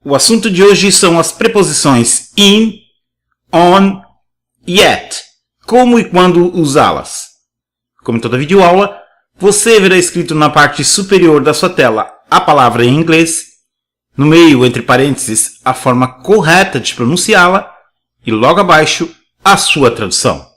O assunto de hoje são as preposições in, on e at, como e quando usá-las. Como em toda videoaula, você verá escrito na parte superior da sua tela a palavra em inglês, no meio, entre parênteses, a forma correta de pronunciá-la e logo abaixo a sua tradução.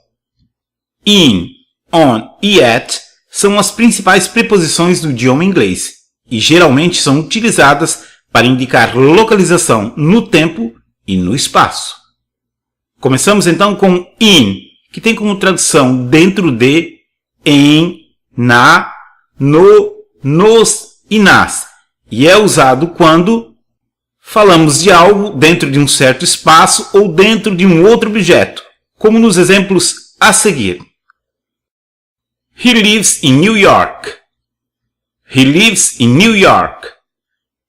In, on e at são as principais preposições do idioma inglês e geralmente são utilizadas para indicar localização no tempo e no espaço. Começamos então com in, que tem como tradução dentro de, em, na, no, nos e nas, e é usado quando falamos de algo dentro de um certo espaço ou dentro de um outro objeto, como nos exemplos a seguir. He lives in New York. He lives in New York.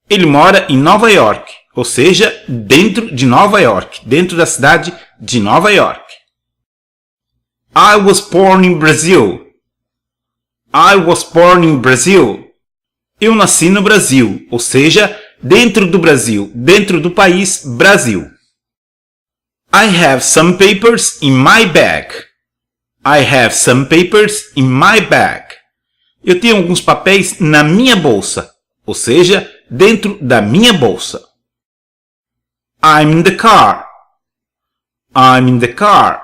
Ele mora em Nova York, ou seja, dentro de Nova York, dentro da cidade de Nova York. I was born in Brazil. I was born in Brazil. Eu nasci no Brasil, ou seja, dentro do Brasil, dentro do país Brasil. I have some papers in my bag. I have some papers in my bag. Eu tenho alguns papéis na minha bolsa, ou seja, dentro da minha bolsa. I'm in the car. I'm in the car.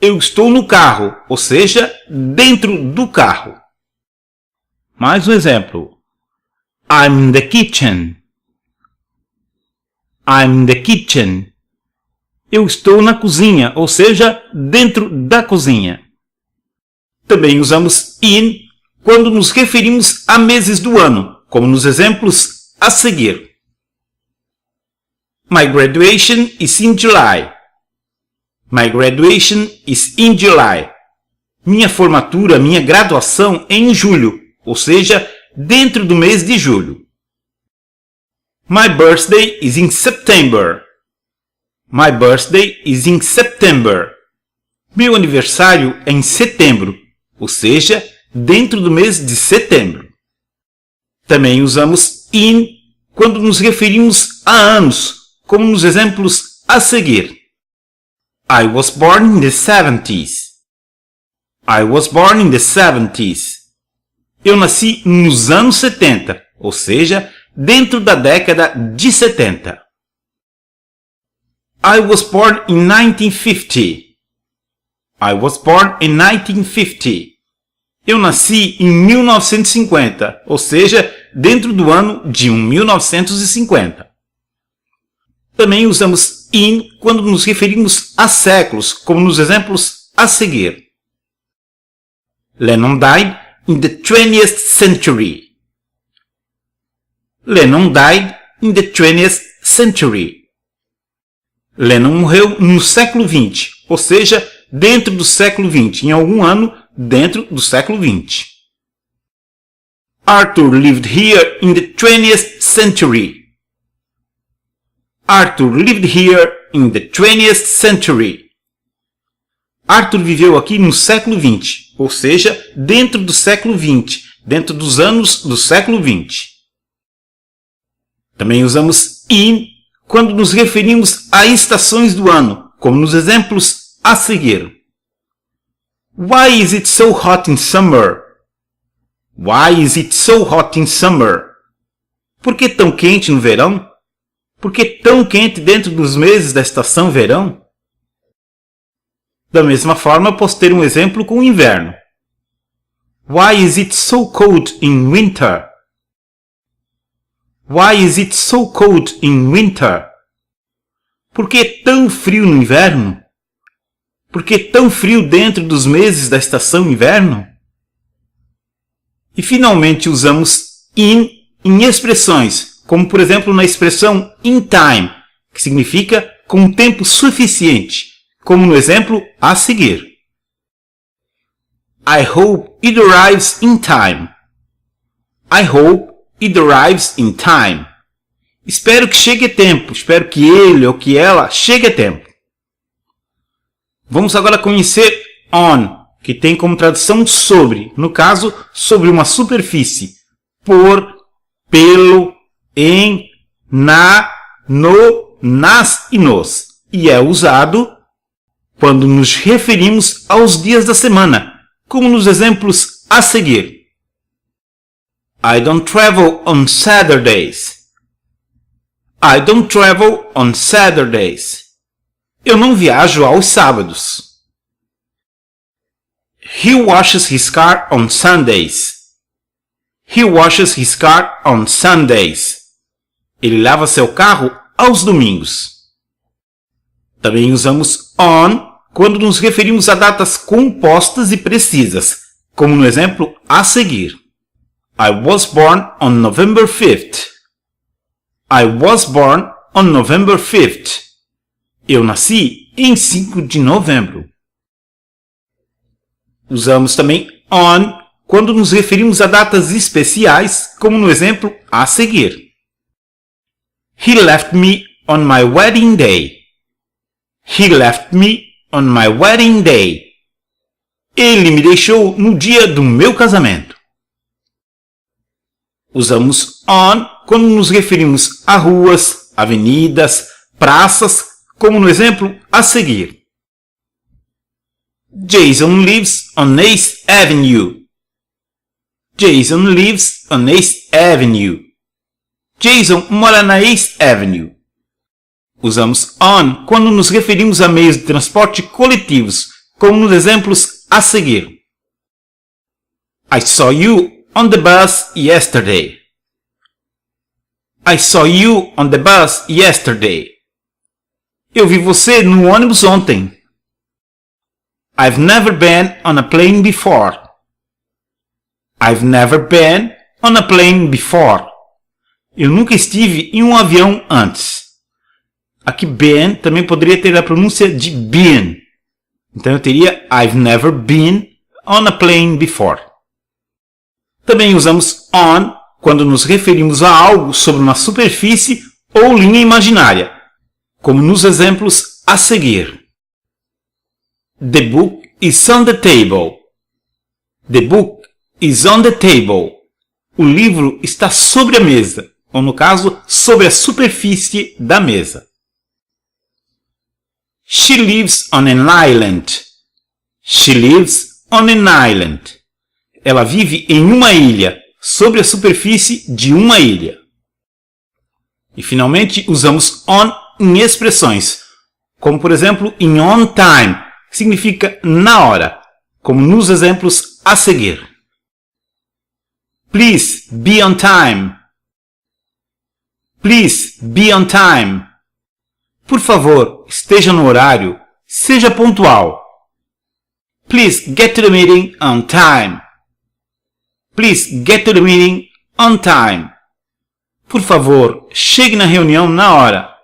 Eu estou no carro, ou seja, dentro do carro. Mais um exemplo. I'm in the kitchen. I'm in the kitchen. Eu estou na cozinha, ou seja, dentro da cozinha. Também usamos in quando nos referimos a meses do ano, como nos exemplos a seguir. My graduation is in July. My graduation is in July. Minha formatura, minha graduação é em julho, ou seja, dentro do mês de julho. My birthday is in September. My birthday is in September. Meu aniversário é em setembro, ou seja, dentro do mês de setembro. Também usamos in quando nos referimos a anos, como nos exemplos a seguir. I was born in the 70s. I was born in the 70s. Eu nasci nos anos 70, ou seja, dentro da década de 70. I was born in 1950. I was born in 1950. Eu nasci em 1950, ou seja, dentro do ano de 1950. Também usamos in quando nos referimos a séculos, como nos exemplos a seguir. Lennon died in the 20th century. Lennon died in the 20th century. Lennon morreu no século XX, ou seja, dentro do século XX, em algum ano dentro do século XX. Arthur lived here in the 20th century. Arthur lived here in the 20th century. Arthur viveu aqui no século XX, ou seja, dentro do século XX, dentro dos anos do século XX. Também usamos in quando nos referimos a estações do ano, como nos exemplos a seguir. Why is it so hot in summer? Why is it so hot in summer? Por que tão quente no verão? Por que tão quente dentro dos meses da estação verão? Da mesma forma, posso ter um exemplo com o inverno. Why is it so cold in winter? Why is it so cold in winter? Por que tão frio no inverno? Por que tão frio dentro dos meses da estação inverno? E finalmente usamos in em expressões, como por exemplo na expressão in time, que significa com tempo suficiente, como no exemplo a seguir. I hope it arrives in time. I hope it arrives in time. Espero que chegue a tempo, espero que ele ou que ela chegue a tempo. Vamos agora conhecer on, que tem como tradução sobre, no caso, sobre uma superfície, por, pelo, em, na, no, nas e nos, e é usado quando nos referimos aos dias da semana, como nos exemplos a seguir. I don't travel on Saturdays. I don't travel on Saturdays. Eu não viajo aos sábados. He washes his car on Sundays. He washes his car on Sundays. Ele lava seu carro aos domingos. Também usamos on quando nos referimos a datas compostas e precisas, como no exemplo a seguir. I was born on November 5th. I was born on November 5th. Eu nasci em 5 de novembro. Usamos também on quando nos referimos a datas especiais, como no exemplo a seguir. He left me on my wedding day. He left me on my wedding day. Ele me deixou no dia do meu casamento. Usamos on quando nos referimos a ruas, avenidas, praças, como no exemplo a seguir. Jason lives on Ace Avenue. Jason lives on Ace Avenue. Jason mora na Ace Avenue. Usamos on quando nos referimos a meios de transporte coletivos, como nos exemplos a seguir. I saw you on the bus yesterday. I saw you on the bus yesterday. Eu vi você no ônibus ontem. I've never been on a plane before. I've never been on a plane before. Eu nunca estive em um avião antes. Aqui been também poderia ter a pronúncia de been. Então eu teria I've never been on a plane before. Também usamos on quando nos referimos a algo sobre uma superfície ou linha imaginária, como nos exemplos a seguir. The book is on the table. The book is on the table. O livro está sobre a mesa, ou no caso, sobre a superfície da mesa. She lives on an island. She lives on an island. Ela vive em uma ilha, sobre a superfície de uma ilha. E finalmente usamos on em expressões, como por exemplo em on time, que significa na hora, como nos exemplos a seguir. Please be on time. Please be on time. Por favor, esteja no horário, seja pontual. Please get to the meeting on time. Please get to the meeting on time. Por favor, chegue na reunião na hora.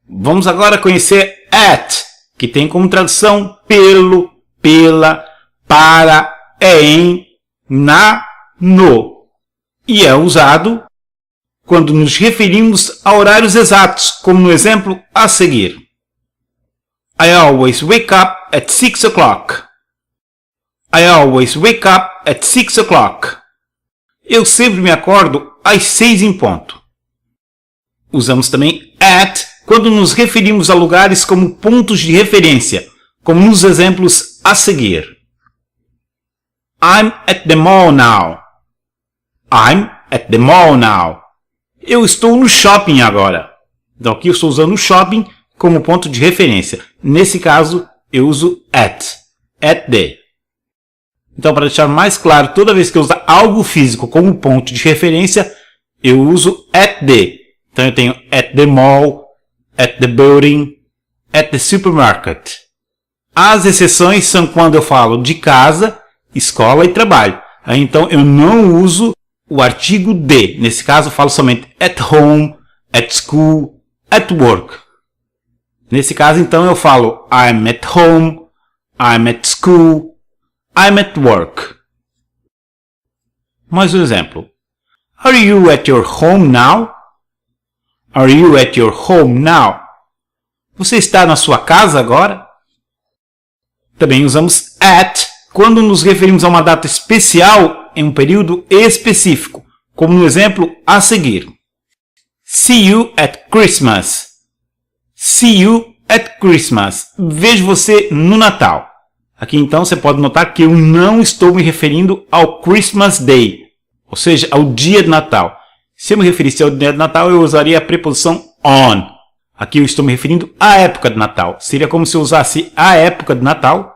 Vamos agora conhecer at, que tem como tradução pelo, pela, para, em, na, no. E é usado quando nos referimos a horários exatos, como no exemplo a seguir. I always wake up at 6 o'clock. I always wake up at 6 o'clock. Eu sempre me acordo às 6 em ponto. Usamos também at quando nos referimos a lugares como pontos de referência, como nos exemplos a seguir. I'm at the mall now. I'm at the mall now. Eu estou no shopping agora. Então aqui eu estou usando o shopping como ponto de referência. Nesse caso, eu uso at the. Então, para deixar mais claro, toda vez que eu usar algo físico como ponto de referência, eu uso at the. Então eu tenho at the mall, at the building, at the supermarket. As exceções são quando eu falo de casa, escola e trabalho. Aí, então eu não uso o artigo de. Nesse caso eu falo somente at home, at school, at work. Nesse caso então eu falo I'm at home, I'm at school, I'm at work. Mais um exemplo. Are you at your home now? Are you at your home now? Você está na sua casa agora? Também usamos at quando nos referimos a uma data especial em um período específico, como no exemplo a seguir. See you at Christmas. See you at Christmas. Vejo você no Natal. Aqui então você pode notar que eu não estou me referindo ao Christmas Day, ou seja, ao dia de Natal. Se eu me referisse ao dia de Natal, eu usaria a preposição on. Aqui eu estou me referindo à época de Natal. Seria como se eu usasse a época de Natal,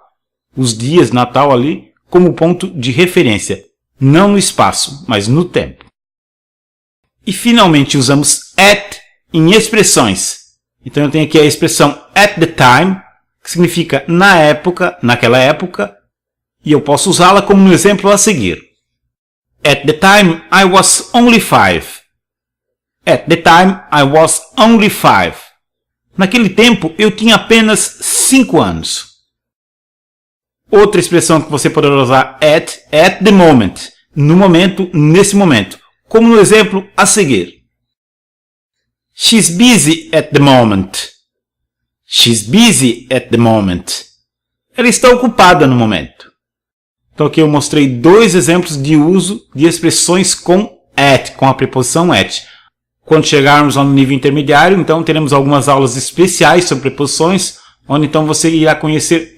os dias de Natal ali, como ponto de referência. Não no espaço, mas no tempo. E finalmente usamos at em expressões. Então eu tenho aqui a expressão at the time, que significa na época, naquela época, e eu posso usá-la como no exemplo a seguir. At the time I was only 5. At the time I was only 5. Naquele tempo eu tinha apenas 5 anos. Outra expressão que você poderá usar at the moment, no momento, nesse momento, como no exemplo a seguir. She's busy at the moment. She's busy at the moment. Ela está ocupada no momento. Então aqui eu mostrei 2 exemplos de uso de expressões com at, com a preposição at. Quando chegarmos ao nível intermediário, então teremos algumas aulas especiais sobre preposições, onde então você irá conhecer